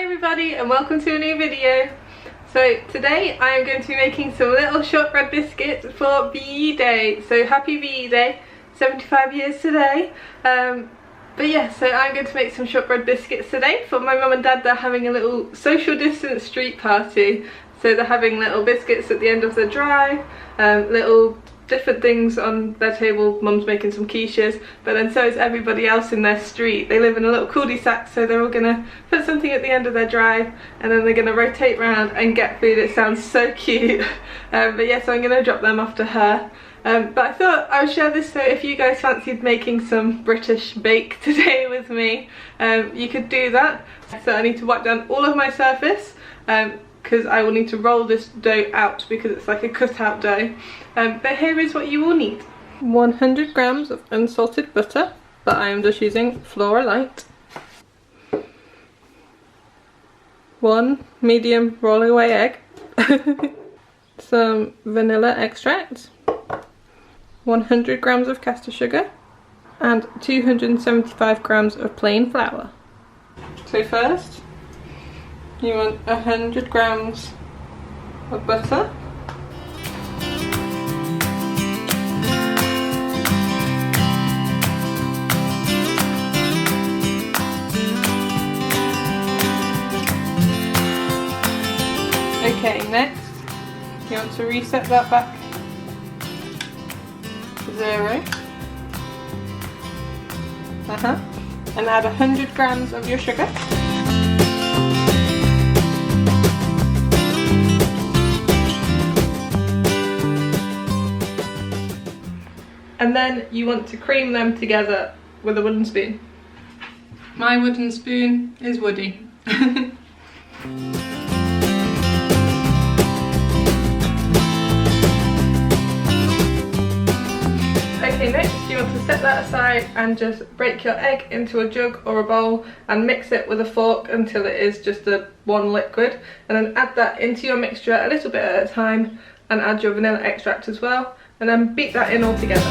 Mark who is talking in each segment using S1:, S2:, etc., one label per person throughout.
S1: everybody and welcome to a new video. So today I am going to be making some little shortbread biscuits for VE Day. So happy VE Day, 75 years today. But yeah, so I'm going to make some shortbread biscuits today for my mum and dad. They're having a little social distance street party. So they're having little biscuits at the end of the drive, little different things on their table. Mum's making some quiches, but then so is everybody else in their street. They live in a little cul-de-sac, so they're all gonna put something at the end of their drive and then they're gonna rotate around and get food. It sounds so cute. But yeah, so I'm gonna drop them off to her. But I thought I would share this, so if you guys fancied making some British bake today with me, you could do that. So I need to wipe down all of my surface, because I will need to roll this dough out because it's like a cut-out dough. But here is what you will need. 100 grams of unsalted butter, but I am just using Flora Light. 1 medium roll-away egg. Some vanilla extract. 100 grams of caster sugar. And 275 grams of plain flour. So first, you want 100 grams of butter. Okay, next you want to reset that back to 0. And add 100 grams of your sugar. And then you want to cream them together with a wooden spoon. My wooden spoon is woody. Okay, next you want to set that aside and just break your egg into a jug or a bowl and mix it with a fork until it is just one liquid, and then add that into your mixture a little bit at a time and add your vanilla extract as well, and then beat that in all together.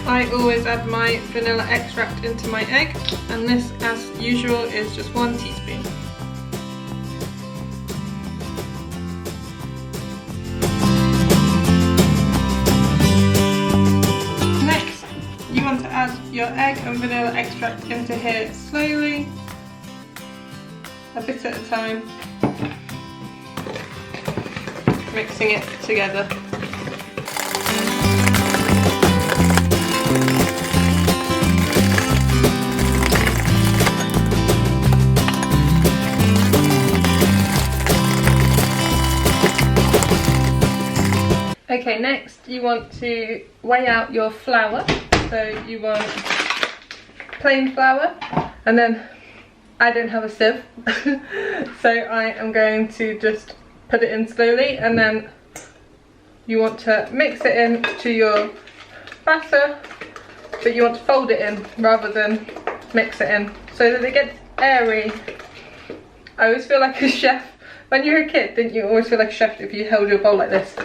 S1: I always add my vanilla extract into my egg, and this, as usual, is just 1 teaspoon. Next, you want to add your egg and vanilla extract into here slowly, a bit at a time, mixing it together. Okay, next you want to weigh out your flour. So you want plain flour, and then I don't have a sieve, so I am going to just put it in slowly, and then you want to mix it in to your batter, but you want to fold it in rather than mix it in so that it gets airy. I always feel like a chef. When you were a kid, didn't you always feel like a chef if you held your bowl like this?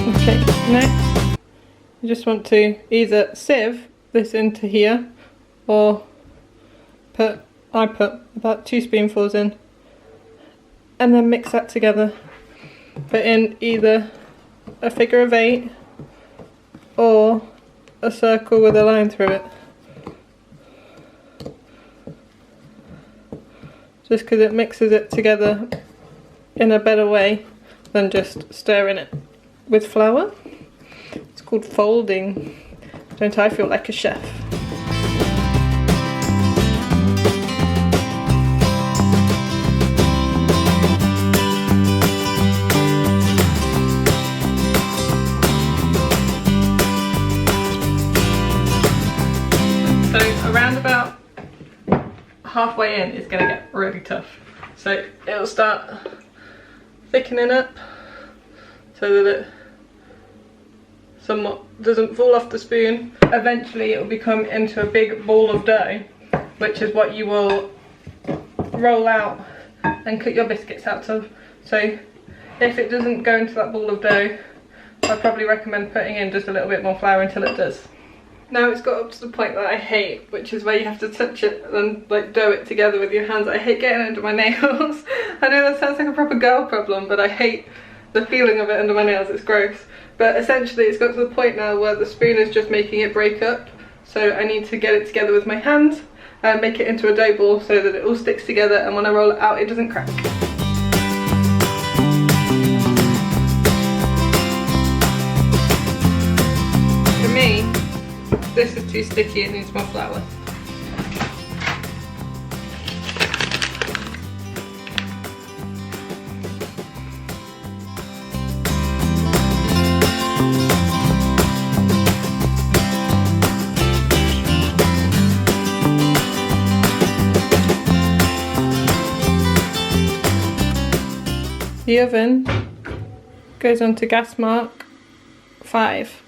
S1: Okay, next you just want to either sieve this into here, or I put about 2 spoonfuls in, and then mix that together. Put in either a figure of 8 or a circle with a line through it, just because it mixes it together in a better way than just stirring it with flour. It's called folding. Don't I feel like a chef? Around about halfway in it's going to get really tough, so it'll start thickening up so that it somewhat doesn't fall off the spoon. Eventually it will become into a big ball of dough, which is what you will roll out and cut your biscuits out of. So if it doesn't go into that ball of dough, I'd probably recommend putting in just a little bit more flour until it does. Now it's got up to the point that I hate, which is where you have to touch it and like dough it together with your hands. I hate getting it under my nails. I know that sounds like a proper girl problem, but I hate the feeling of it under my nails, it's gross. But essentially it's got to the point now where the spoon is just making it break up. So I need to get it together with my hands and make it into a dough ball so that it all sticks together, and when I roll it out it doesn't crack. For me, this is too sticky, it needs more flour. The oven goes on to gas mark 5.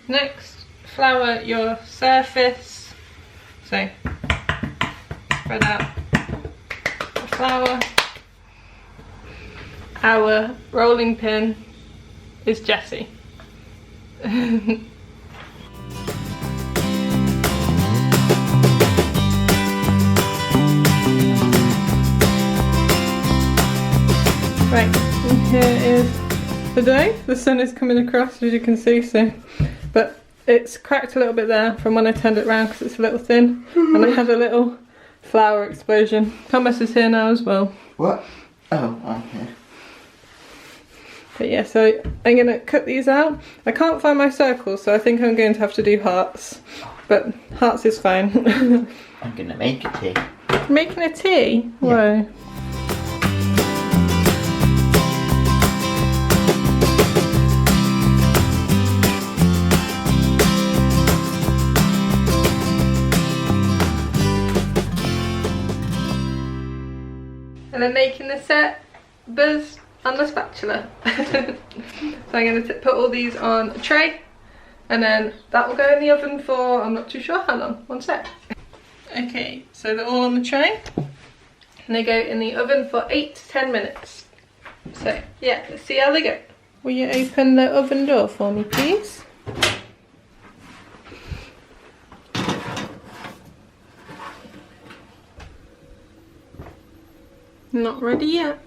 S1: Next, flour your surface. So, spread out the flour. Our rolling pin is Jessie. Right, and here is the dough. The sun is coming across, as you can see, so, but it's cracked a little bit there from when I turned it around because it's a little thin, and I had a little flour explosion. Thomas is here now as well.
S2: What? Oh, I'm here.
S1: But yeah, so I'm going to cut these out. I can't find my circles, so I think I'm going to have to do hearts, but hearts is fine.
S2: I'm going to make a tea.
S1: Making a tea?
S2: Yeah.
S1: Whoa. And then making the set buzz on the spatula. So I'm going to put all these on a tray, and then that will go in the oven for, I'm not too sure how long, 1 sec. Okay, so they're all on the tray, and they go in the oven for 8 to 10 minutes. So yeah, let's see how they go. Will you open the oven door for me, please? Not ready yet.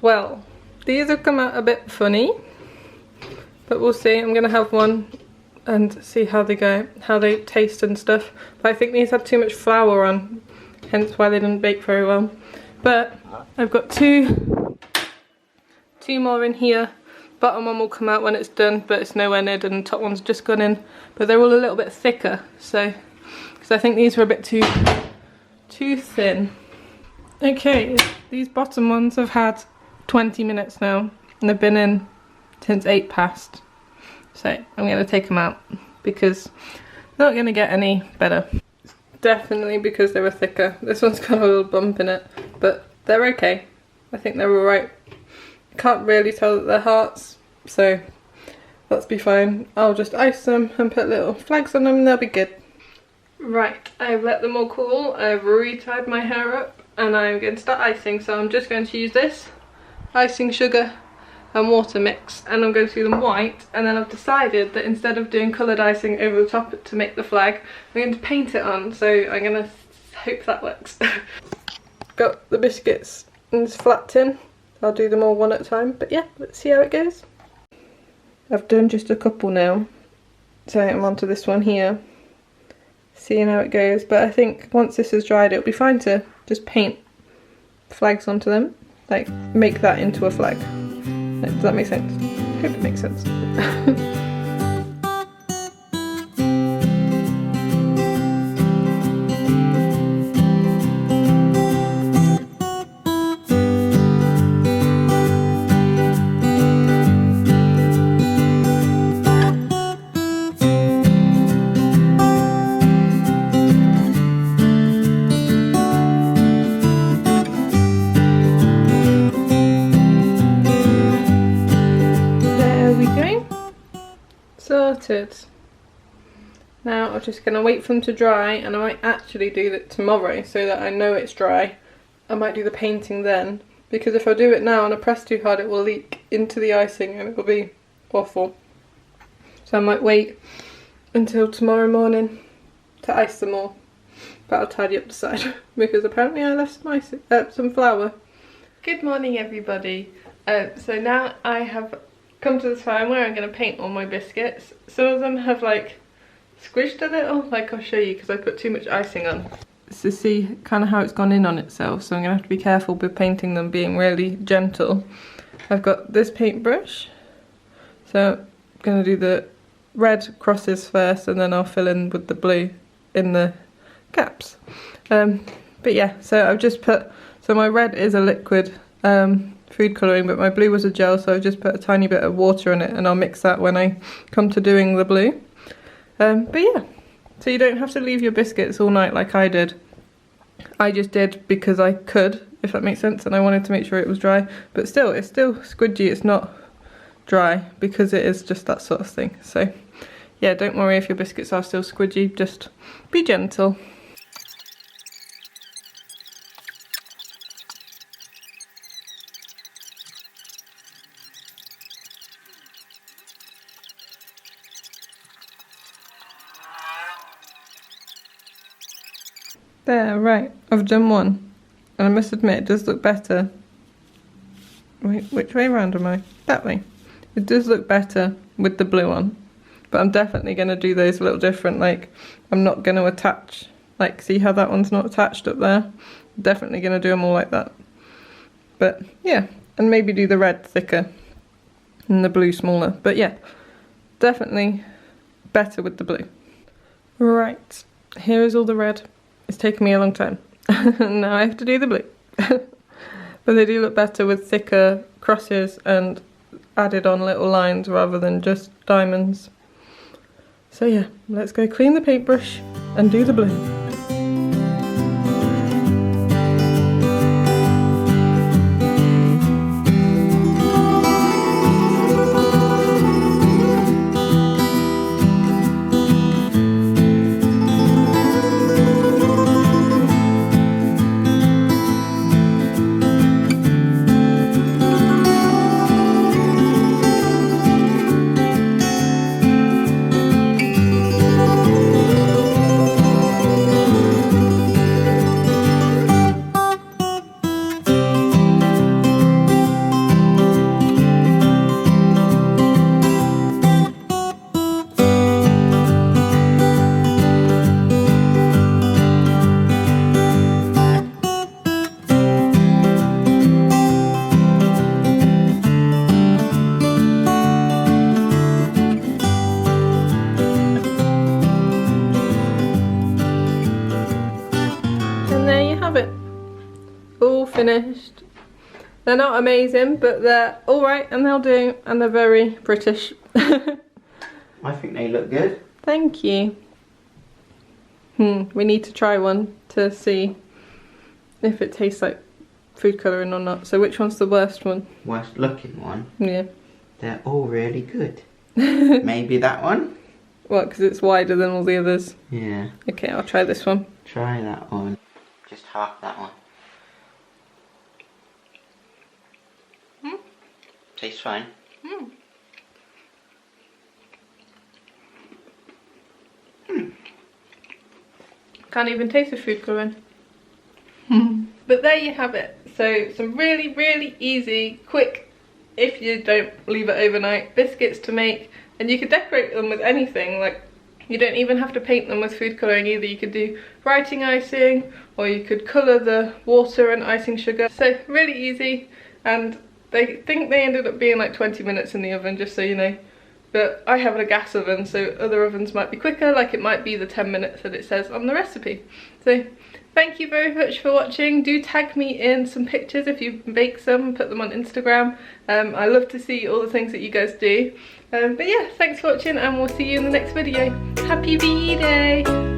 S1: Well, these have come out a bit funny, but we'll see. I'm gonna have one and see how they go, how they taste and stuff. But I think these had too much flour on, hence why they didn't bake very well. But I've got two more in here. Bottom one will come out when it's done, but it's nowhere near done. The top one's just gone in, but they're all a little bit thicker. So, because I think these were a bit too thin. Okay, these bottom ones have had 20 minutes now, and they've been in since 8 past. So I'm going to take them out because they're not going to get any better. Definitely because they were thicker. This one's got a little bump in it, but they're okay. I think they're alright. Can't really tell that they're hearts, so let's be fine. I'll just ice them and put little flags on them and they'll be good. Right, I've let them all cool. I've re-tied my hair up and I'm going to start icing. So I'm just going to use this icing sugar and water mix, and I'm going to do them white, and then I've decided that instead of doing coloured icing over the top to make the flag, I'm going to paint it on, so I'm going to hope that works. Got the biscuits in this flat tin. I'll do them all one at a time, but yeah, let's see how it goes. I've done just a couple now, so I'm onto this one here, seeing how it goes, but I think once this is dried it'll be fine to just paint flags onto them, like make that into a flag. Does that make sense? I hope it makes sense. Now I'm just going to wait for them to dry, and I might actually do that tomorrow so that I know it's dry. I might do the painting then, because if I do it now and I press too hard it will leak into the icing and it will be awful. So I might wait until tomorrow morning to ice them all. But I'll tidy up the side because apparently I left some flour. Good morning everybody. So now I have come to the time where I'm going to paint all my biscuits. Some of them have like squished a little, like I'll show you because I put too much icing on. To see kind of how it's gone in on itself, so I'm going to have to be careful with painting them being really gentle. I've got this paintbrush, so I'm going to do the red crosses first and then I'll fill in with the blue in the caps. But yeah, so I've just put, so my red is a liquid food colouring, but my blue was a gel, so I've just put a tiny bit of water in it and I'll mix that when I come to doing the blue. But yeah, so you don't have to leave your biscuits all night like I did. I just did because I could, if that makes sense, and I wanted to make sure it was dry, but still, it's still squidgy, it's not dry because it is just that sort of thing. So yeah, don't worry if your biscuits are still squidgy, just be gentle. There, right, I've done one, and I must admit it does look better. Wait, which way around am I? That way. It does look better with the blue on, but I'm definitely going to do those a little different. Like, I'm not going to attach, like, see how that one's not attached up there? I'm definitely going to do them all like that. But yeah, and maybe do the red thicker and the blue smaller. But yeah, definitely better with the blue. Right, here is all the red. It's taken me a long time. Now I have to do the blue. But they do look better with thicker crosses and added on little lines rather than just diamonds. So yeah, let's go clean the paintbrush and do the blue. All finished. They're not amazing, but they're alright and they'll do, and they're very British.
S2: I think they look good.
S1: Thank you. We need to try one to see if it tastes like food colouring or not. So which one's the worst one?
S2: Worst looking one?
S1: Yeah.
S2: They're all really good. Maybe that one?
S1: What, because it's wider than all the others?
S2: Yeah.
S1: Okay, I'll try this one.
S2: Try that one. Just half that one. Tastes fine.
S1: Can't even taste the food colouring. But there you have it. So some really, really easy, quick, if you don't leave it overnight, biscuits to make. And you could decorate them with anything. Like, you don't even have to paint them with food colouring either. You could do writing icing, or you could colour the water and icing sugar. So really easy, and they think they ended up being like 20 minutes in the oven, just so you know. But I have a gas oven, so other ovens might be quicker, like it might be the 10 minutes that it says on the recipe. So thank you very much for watching. Do tag me in some pictures if you bake some, put them on Instagram. I love to see all the things that you guys do. But yeah, thanks for watching, and we'll see you in the next video. Happy V-Day!